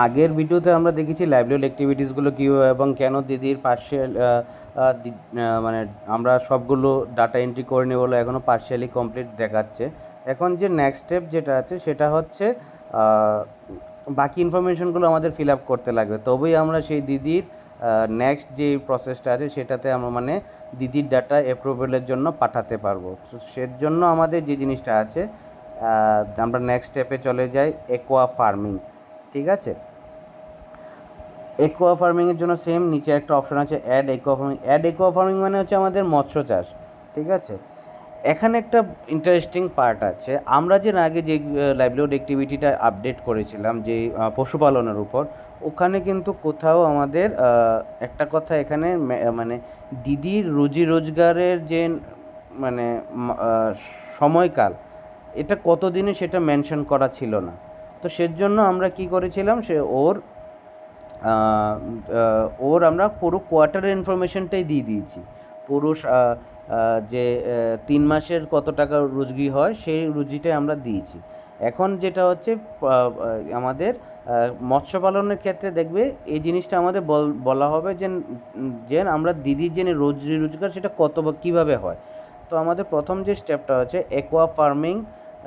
আগের ভিডিওতে আমরা দেখেছি লাইভলিহুড অ্যাক্টিভিটিসগুলো কী এবং কেন দিদির পার্শিয়াল মানে আমরা সবগুলো ডাটা এন্ট্রি করে নিয়ে বলে এখনও পার্শিয়ালি কমপ্লিট দেখাচ্ছে। এখন যে নেক্সট স্টেপ যেটা আছে সেটা হচ্ছে বাকি ইনফরমেশনগুলো আমাদের ফিল আপ করতে লাগবে, তবেই আমরা সেই দিদির নেক্সট যে প্রসেসটা আছে সেটাতে আমরা মানে দিদির ডাটা অ্যাপ্রুভেলের জন্য পাঠাতে পারবো। তো সেজন্য আমাদের যে জিনিসটা আছে আমরা নেক্সট স্টেপে চলে যাই, অ্যাকোয়া ফার্মিং। ঠিক আছে, অ্যাকোয়া ফার্মিংয়ের জন্য সেম নিচে একটা অপশন আছে add aqua farming. Add aqua farming মানে হচ্ছে আমাদের মৎস্য চাষ। ঠিক আছে, এখানে একটা ইন্টারেস্টিং পার্ট আছে। আমরা যে আগে যে লাইভলিহুড অ্যাক্টিভিটিটা আপডেট করেছিলাম যে পশুপালনের উপর, ওখানে কিন্তু কোথাও আমাদের একটা কথা এখানে মানে দিদির রুজি রোজগারের যে মানে আহ, সময়কাল এটা কতদিনে সেটা মেনশন করা ছিল না। তো সেজন্য আমরা কি করেছিলাম, সে ওর আমরা পুরো কোয়ার্টারের ইনফরমেশনটাই দিয়ে দিয়েছি। পুরো যে 3 মাসের কত টাকা রুজি হয় সেই রুজিটাই আমরা দিয়েছি। এখন যেটা হচ্ছে আমাদের মৎস্য পালনের ক্ষেত্রে দেখবে এই জিনিসটা আমাদের বলা হবে যে আমরা দিদির যে রোজি রোজগার সেটা কত বা কীভাবে হয়। তো আমাদের প্রথম যে স্টেপটা হচ্ছে অ্যাকোয়া ফার্মিং,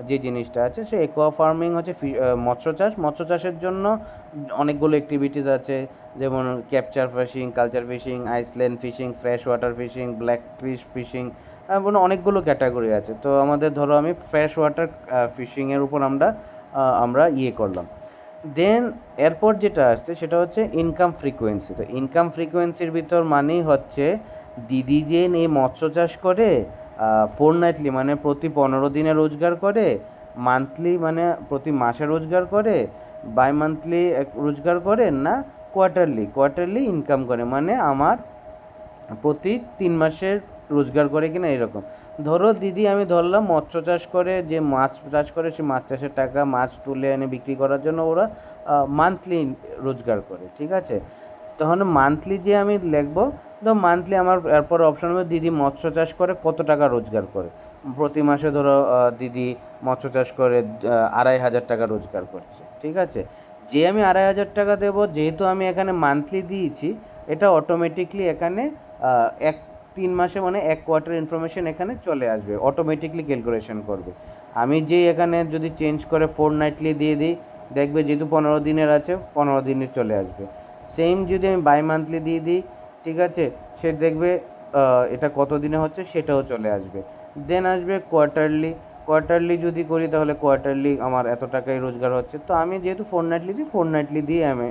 যে জিনিসটা আছে সে অ্যাকোয়া ফার্মিং হচ্ছে মৎস্য চাষ। মৎস্য চাষের জন্য অনেকগুলো অ্যাক্টিভিটিস আছে, যেমন capture fishing, culture fishing, island fishing, fresh water fishing, black fish fishing, মানে অনেকগুলো ক্যাটাগরি আছে। তো আমাদের ধরো আমি ফ্রেশ ওয়াটার ফিশিংয়ের উপর আমরা ইয়ে করলাম। দেন এরপর যেটা আসছে সেটা হচ্ছে ইনকাম ফ্রিকোয়েন্সি। তো ইনকাম ফ্রিকোয়েন্সির ভিতর মানেই হচ্ছে দিদি যে এই মৎস্য চাষ করে ফোরনাইটলি মানে প্রতি 15 দিনে রোজগার করে, মান্থলি মানে প্রতি মাসে রোজগার করে, বাই মান্থলি রোজগার করে, না কোয়ার্টারলি ইনকাম করে, মানে আমার প্রতি 3 মাসের রোজগার করে কিনা এরকম। ধরো দিদি আমি ধরলাম মৎস্য চাষ করে, যে মাছ চাষ করে সে মাছ চাষের টাকা মাছ তুলে এনে বিক্রি করার জন্য ওরা মান্থলি রোজগার করে। ঠিক আছে, তাহলে মান্থলি যে আমি লিখবো, তো মান্থলি আমার এরপর অপশন হবে দিদি মৎস্য চাষ করে কত টাকা রোজগার করে। প্রতি মাসে ধরো দিদি মৎস্য চাষ করে 2,500 টাকা রোজগার করছে। ঠিক আছে, যে আমি 2,500 টাকা দেবো, যেহেতু আমি এখানে মান্থলি দিয়েছি, এটা অটোমেটিকলি এখানে এক 3 মাসে মানে এক কোয়ার্টার ইনফরমেশন এখানে চলে আসবে, অটোমেটিকলি ক্যালকুলেশন করবে। আমি যে এখানে যদি চেঞ্জ করে ফোরনাইটলি দিয়ে দিই, দেখবে যেহেতু 15 দিনের আছে 15 দিনের চলে আসবে। সেম যদি আমি বাই মান্থলি দিয়ে দিই, ঠিক আছে, সে দেখবে এটা কত দিনে হচ্ছে সেটাও চলে আসবে। দেন আসবে কোয়ার্টারলি যদি করি তাহলে কোয়ার্টারলি আমার এত টাকাই রোজগার হচ্ছে। তো আমি যেহেতু ফোরনাইটলি দিয়ে আমি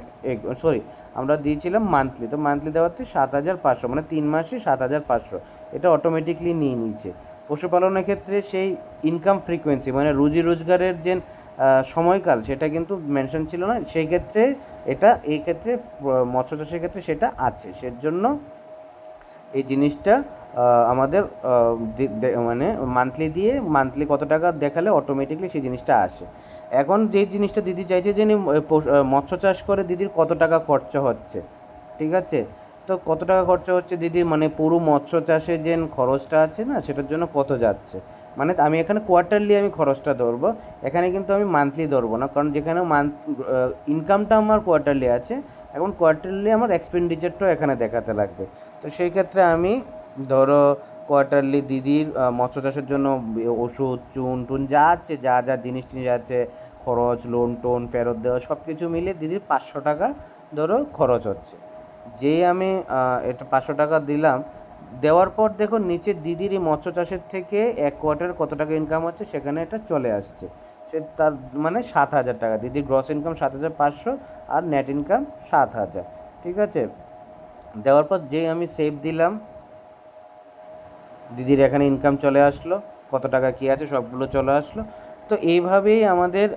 সরি আমরা দিয়েছিলাম মান্থলি, তো মান্থলি দেওয়াতে 7,500 মানে 3 মাসে 7,500 এটা অটোমেটিকলি নিয়ে নিয়েছে। পশুপালনের ক্ষেত্রে সেই ইনকাম ফ্রিকোয়েন্সি মানে রুজি রোজগারের যে সময়কাল সেটা কিন্তু মেনশন ছিল না, সেই ক্ষেত্রে এই ক্ষেত্রে মৎস্য চাষের ক্ষেত্রে সেটা আছে। সেজন্য এই জিনিসটা আমাদের মানে মান্থলি কত টাকা দেখালে অটোমেটিকলি সেই জিনিসটা আসে। এখন যে জিনিসটা দিদি চাইছে যে মৎস্য চাষ করে দিদির কত টাকা খরচা হচ্ছে। ঠিক আছে, তো কত টাকা খরচা হচ্ছে দিদি মানে পুরো মৎস্য চাষে যে খরচটা আছে না সেটার জন্য কত যাচ্ছে, মানে আমি এখানে কোয়ার্টারলি আমি খরচটা ধরবো, এখানে কিন্তু আমি মান্থলি ধরবো না, কারণ যেখানে ইনকামটা আমার কোয়ার্টারলি আছে, এখন কোয়ার্টারলি আমার এক্সপেন্ডিচারটাও এখানে দেখাতে লাগবে। তো সেই ক্ষেত্রে আমি ধরো কোয়ার্টারলি দিদির মৎস্য চাষের জন্য ওষুধ চুন টুন যা আছে, যা যা জিনিস টিনিস আছে, খরচ লোন টোন ফেরত দেওয়া সব কিছু মিলিয়ে দিদির 500 টাকা ধরো খরচ হচ্ছে। যেই আমি এটা 500 টাকা দিলাম, দেওয়ার পর দেখো নিচে দিদির এই মৎস্য চাষের থেকে এক কোয়ার্টার কত টাকা ইনকাম হচ্ছে সেখানে এটা চলে আসছে। সে তার মানে 7,000 টাকা, দিদির গ্রস ইনকাম 7,500 আর নেট ইনকাম 7,000। ঠিক আছে, দেওয়ার পর যেই আমি সেভ দিলাম, দিদির এখানে ইনকাম চলে আসলো, কত টাকা কী আছে সবগুলো চলে আসলো। তো এইভাবেই আমাদের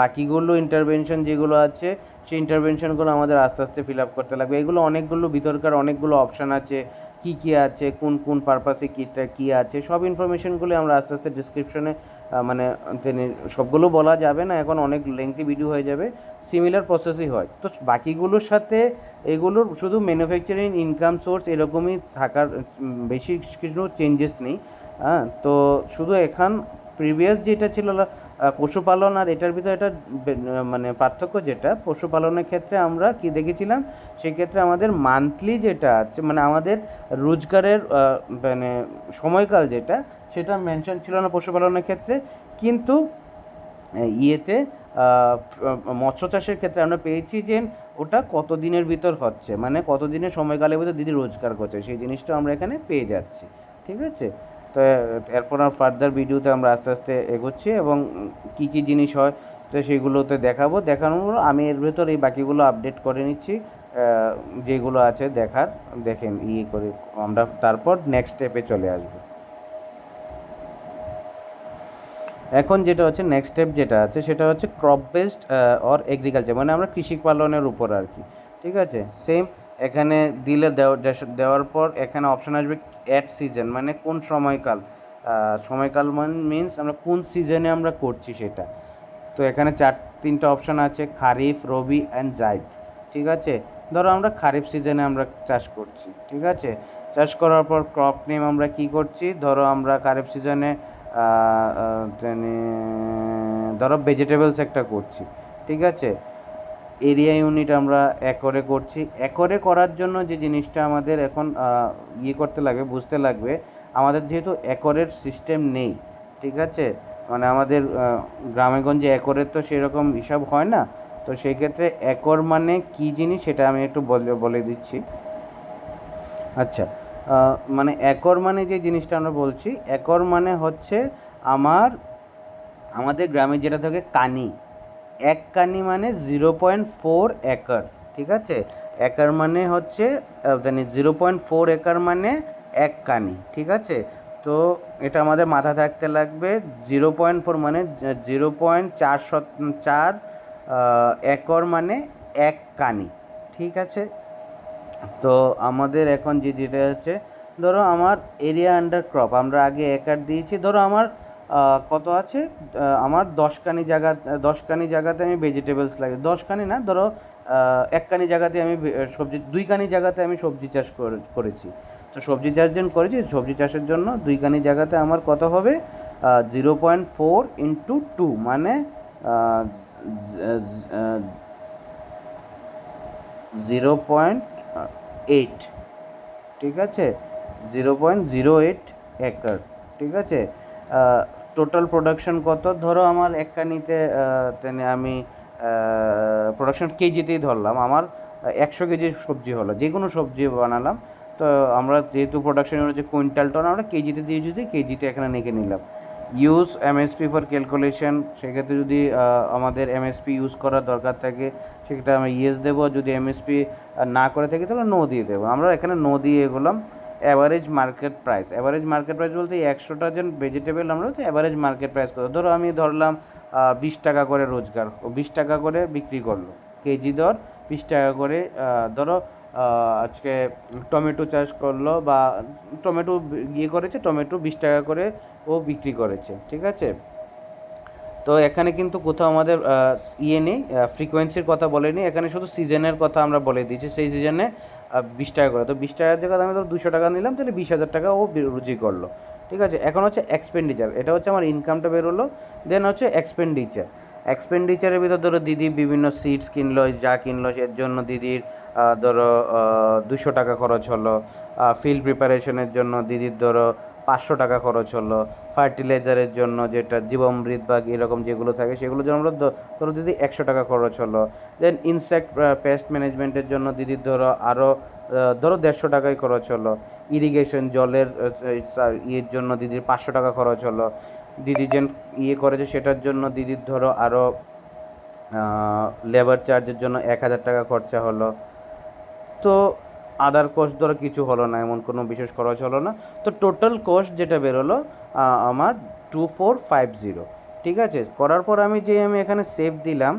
বাকিগুলো ইন্টারভেনশন যেগুলো আছে সেই ইন্টারভেনশনগুলো আমাদের আস্তে আস্তে ফিল আপ করতে লাগবে। এগুলো অনেকগুলো ভিতরকার অনেকগুলো অপশান আছে, কী কী আছে, কোন কোন পারপাসে কীটা কী আছে, সব ইনফরমেশনগুলো আমরা আস্তে আস্তে ডিসক্রিপশনে মানে সবগুলো বলা যাবে না, এখন অনেক লেংথি ভিডিও হয়ে যাবে, সিমিলার প্রসেসই হয়। তো বাকিগুলোর সাথে এগুলোর শুধু ম্যানুফ্যাকচারিং ইনকাম সোর্স এরকমই থাকার বেশি কিছু চেঞ্জেস নেই। হ্যাঁ, তো শুধু প্রিভিয়াস যেটা ছিল পশুপালন আর এটার ভিতরে এটা মানে পার্থক্য যেটা, পশুপালনের ক্ষেত্রে আমরা কি দেখেছিলাম, সেক্ষেত্রে আমাদের মান্থলি যেটা আছে মানে আমাদের রোজগারের মানে সময়কাল যেটা, সেটা মেনশন ছিল না পশুপালনের ক্ষেত্রে। কিন্তু ইয়েতে মৎস্য চাষের ক্ষেত্রে আমরা পেয়েছি যে ওটা কত দিনের ভিতর হচ্ছে, মানে কত দিনের সময়কালের ভিতর দিদি রোজগার করছে, সেই জিনিসটা আমরা এখানে পেয়ে যাচ্ছি। ঠিক আছে, তো এরপর আর ফার্দার ভিডিওতে আমরা আস্তে আস্তে এগোচ্ছি এবং কী কী জিনিস হয় তো সেগুলোতে দেখানোর আমি এর ভেতর এই বাকিগুলো আপডেট করে নিচ্ছি, যেগুলো আছে দেখার দেখেন ইয়ে করে আমরা তারপর নেক্সট স্টেপে চলে আসবো। এখন যেটা হচ্ছে নেক্সট স্টেপ যেটা আছে সেটা হচ্ছে ক্রপ বেসড অর এগ্রিকালচার, মানে আমরা কৃষি পালনের উপর আর কি। ঠিক আছে, সেম এখানে দিলে দেওয়ার পর এখানে অপশান আসবে অ্যাট সিজন, মানে কোন সময়কাল, সময়কাল মিনস আমরা কোন সিজনে আমরা করছি সেটা। তো এখানে তিনটা অপশান আছে, খারিফ, রবি অ্যান্ড জাইদ। ঠিক আছে, ধরো আমরা খারিফ সিজনে আমরা চাষ করছি। ঠিক আছে, চাষ করার পর ক্রপ নেম আমরা কি করছি, ধরো আমরা খারিফ সিজনে ধরো ভেজিটেবলস একটা করছি। ঠিক আছে, এরিয়া ইউনিট আমরা একরে করছি। একরে করার জন্য যে জিনিসটা আমাদের এখন ইয়ে করতে লাগবে, বুঝতে লাগবে, আমাদের যেহেতু একরের সিস্টেম নেই। ঠিক আছে, মানে আমাদের গ্রামেগঞ্জে একরের তো সেরকম হিসাব হয় না। তো সেই ক্ষেত্রে একর মানে কী জিনিস সেটা আমি একটু বলে দিচ্ছি। আচ্ছা, মানে একর মানে যে জিনিসটা আমরা বলছি, একর মানে হচ্ছে আমাদের গ্রামে যেটা থাকে কানি, এক কানি মানে 0.4 একর। ঠিক আছে, একর মানে হচ্ছে মানে 0.4 একর মানে এক কানি। ঠিক আছে, তো এটা আমাদের মাথা থাকতে লাগবে। 0.4 মানে 0.4 একর মানে এক কানি। ঠিক আছে, তো আমাদের এখন যেটা হচ্ছে, ধরো আমার এরিয়া আন্ডার ক্রপ আমরা আগে একর দিয়েছি, ধরো আমার কত আছে, আমার 10 কানি জায়গা, 10 কানি জায়গাতে আমি ভেজিটেবলস লাগে, 10 কানি না, ধরো 1 কানি জায়গাতে আমি সবজি, 2 কানি জায়গাতে আমি সবজি চাষ করেছি। তো সবজি চাষ যখন করেছি, সবজি চাষের জন্য 2 কানি জায়গাতে আমার কত হবে, 0.4 × 2 মানে 0.8। ঠিক আছে, 0.08 একর। ঠিক আছে, টোটাল প্রোডাকশন কত, ধরো আমার এক কানিতে আমি প্রোডাকশন কেজিতেই ধরলাম, আমার 100 কেজি সবজি হলো, যে কোনো সবজি বানালাম। তো আমরা যেহেতু প্রোডাকশন হচ্ছে কুইন্টাল টন, আমরা কেজিতে দিয়ে যদি কেজিতে এখানে লিখে নিলাম। ইউজ এমএসপি ফর ক্যালকুলেশন, সেক্ষেত্রে যদি আমাদের এমএসপি ইউজ করার দরকার থাকে সেক্ষেত্রে আমরা ইয়েস দেবো, যদি এমএসপি না করে থাকি তাহলে নো দিয়ে দেবো। আমরা এখানে নো দিয়ে এগোলাম। Average market price, average market price বলতে 100টা যেন ভেজিটেবল আমরা তো অ্যাভারেজ মার্কেট প্রাইস কত, ধরো আমি ধরলাম 20 টাকা করে রোজগার, 20 টাকা করে বিক্রি করলো, কেজি দর 20 টাকা করে। ধরো আজকে টমেটো চাষ করলো বা টমেটো ইয়ে করেছে, টমেটো 20 টাকা করে ও বিক্রি করেছে। ঠিক আছে, তো এখানে কিন্তু কোথাও আমাদের ইয়ে নেই, ফ্রিকোয়েন্সির কথা বলেনি, এখানে শুধু সিজনের কথা আমরা বলে দিয়েছি, সেই সিজনে 20 টাকা করে। তো 20 টাকার জায়গায় আমি ধরো 200 টাকা নিলাম, তাহলে 20,000 টাকা ও রুজি করলো। ঠিক আছে, এখন হচ্ছে এক্সপেন্ডিচার, এটা হচ্ছে আমার ইনকামটা বেরোলো। দেন হচ্ছে এক্সপেন্ডিচার, এক্সপেন্ডিচারের ভিতর ধরো দিদি বিভিন্ন সিডস কিনলো, যা কিনলো এর জন্য দিদির ধরো 200 টাকা খরচ হলো। ফিল্ড প্রিপারেশনের জন্য দিদির ধরো 500 টাকা খরচ হলো। ফার্টিলাইজারের জন্য যেটা জীবামৃত বা এরকম যেগুলো থাকে সেগুলোর জন্য আমরা ধরো দিদি 100 টাকা খরচ হলো। দেন ইনসেক্ট পেস্ট ম্যানেজমেন্টের জন্য দিদির ধরো আরও ধরো 150 টাকাই খরচ হলো। ইরিগেশন জলের ইয়ের জন্য দিদির 500 টাকা খরচ হলো। দিদি যে ইয়ে করেছে সেটার জন্য দিদির ধরো আরও লেবার চার্জের জন্য 1,000 টাকা খরচা হলো। তো আদার কস্ট ধরো কিছু হলো না, এমন কোনো বিশেষ খরচ হলো না। তো টোটাল কস্ট যেটা বেরোলো আমার 2450। ঠিক আছে, করার পর আমি এখানে সেভ দিলাম,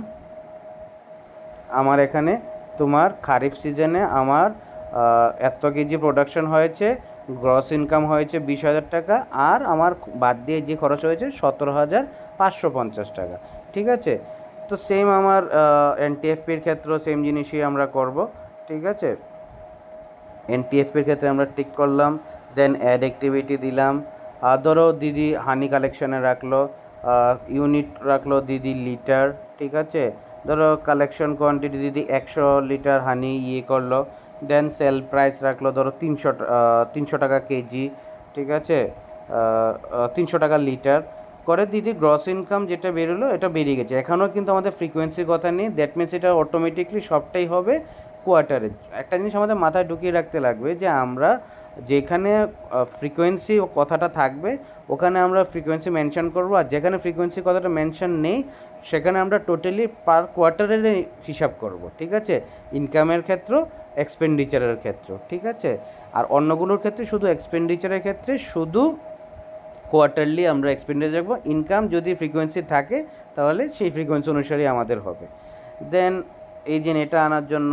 আমার এখানে তোমার খারিফ সিজনে আমার এত কেজি প্রোডাকশন হয়েছে, গ্রস ইনকাম হয়েছে 20,000 টাকা, আর আমার বাদ দিয়ে যে খরচ হয়েছে 17,550 টাকা। ঠিক আছে, তো সেম আমার এনটিএফপির ক্ষেত্রেও সেম জিনিসই আমরা করব। ঠিক আছে, এনটিএফপির ক্ষেত্রে আমরা টিক করলাম, দেন অ্যাড অ্যাক্টিভিটি দিলাম। ধরো দিদি হানি কালেকশানে রাখলো, ইউনিট রাখলো দিদি লিটার, ঠিক আছে। ধরো কালেকশন কোয়ান্টিটি দিদি 100 লিটার হানি করলো, দেন সেল প্রাইস রাখলো ধরো 300 টাকা কেজি, ঠিক আছে, 300 টাকা লিটার করে দিদি। গ্রস ইনকাম যেটা বেরোলো এটা বেরিয়ে গেছে। এখনও কিন্তু আমাদের ফ্রিকোয়েন্সির কথা নেই, দ্যাট মিনস এটা অটোমেটিকলি সবটাই হবে কোয়ার্টারে। একটা জিনিস আমাদের মাথায় ঢুকিয়ে রাখতে লাগবে যে আমরা যেখানে ফ্রিকোয়েন্সি কথাটা থাকবে ওখানে আমরা ফ্রিকোয়েন্সি মেনশন করব, আর যেখানে ফ্রিকোয়েন্সি কথাটা মেনশন নেই সেখানে আমরা টোটালি পার কোয়ার্টারের হিসাব করব, ঠিক আছে, ইনকামের ক্ষেত্র, এক্সপেন্ডিচারের ক্ষেত্র, ঠিক আছে। আর অন্যগুলোর ক্ষেত্রে শুধু এক্সপেন্ডিচারের ক্ষেত্রে শুধু কোয়ার্টারলি আমরা এক্সপেন্ডিচার রাখবো। ইনকাম যদি ফ্রিকোয়েন্সি থাকে তাহলে সেই ফ্রিকোয়েন্সি অনুসারেই আমাদের হবে। দেন এই যে এটা আনার জন্য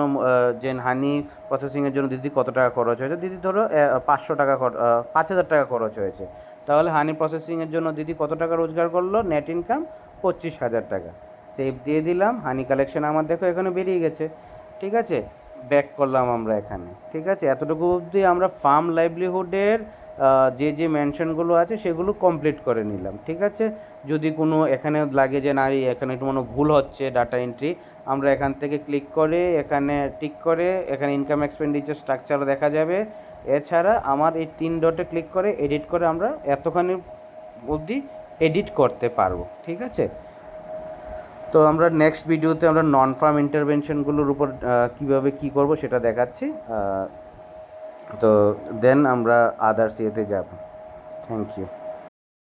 যে হানি প্রসেসিংয়ের জন্য দিদি কত টাকা খরচ হয়েছে, দিদি ধরো 500 টাকা 5,000 টাকা খরচ হয়েছে, তাহলে হানি প্রসেসিংয়ের জন্য দিদি কত টাকা রোজগার করলো, নেট ইনকাম 25,000 টাকা। সেভ দিয়ে দিলাম, হানি কালেকশন আমার দেখো এখানে বেরিয়ে গেছে, ঠিক আছে। ব্যাক করলাম আমরা এখানে, ঠিক আছে। এতটুকু অবধি আমরা ফার্ম লাইভলিহুডের যে যে মেনশনগুলো আছে সেগুলো কমপ্লিট করে নিলাম, ঠিক আছে। যদি কোনো এখানে লাগে যে না এখানে একটু মনে ভুল হচ্ছে ডাটা এন্ট্রি, আমরা এখান থেকে ক্লিক করে এখানে টিক করে এখানে ইনকাম এক্সপেন্ডিচার স্ট্রাকচার দেখা যাবে। এছাড়া আমার এই 3 ডটে ক্লিক করে এডিট করে আমরা এতখানি অবধি এডিট করতে পারবো, ঠিক আছে। তো আমরা নেক্সট ভিডিওতে আমরা নন ফার্ম ইন্টারভেনশনগুলোর উপর কীভাবে কী করব সেটা দেখাচ্ছি। তো দেন আমরা আদার্স ইয়েতে যাব। Thank you.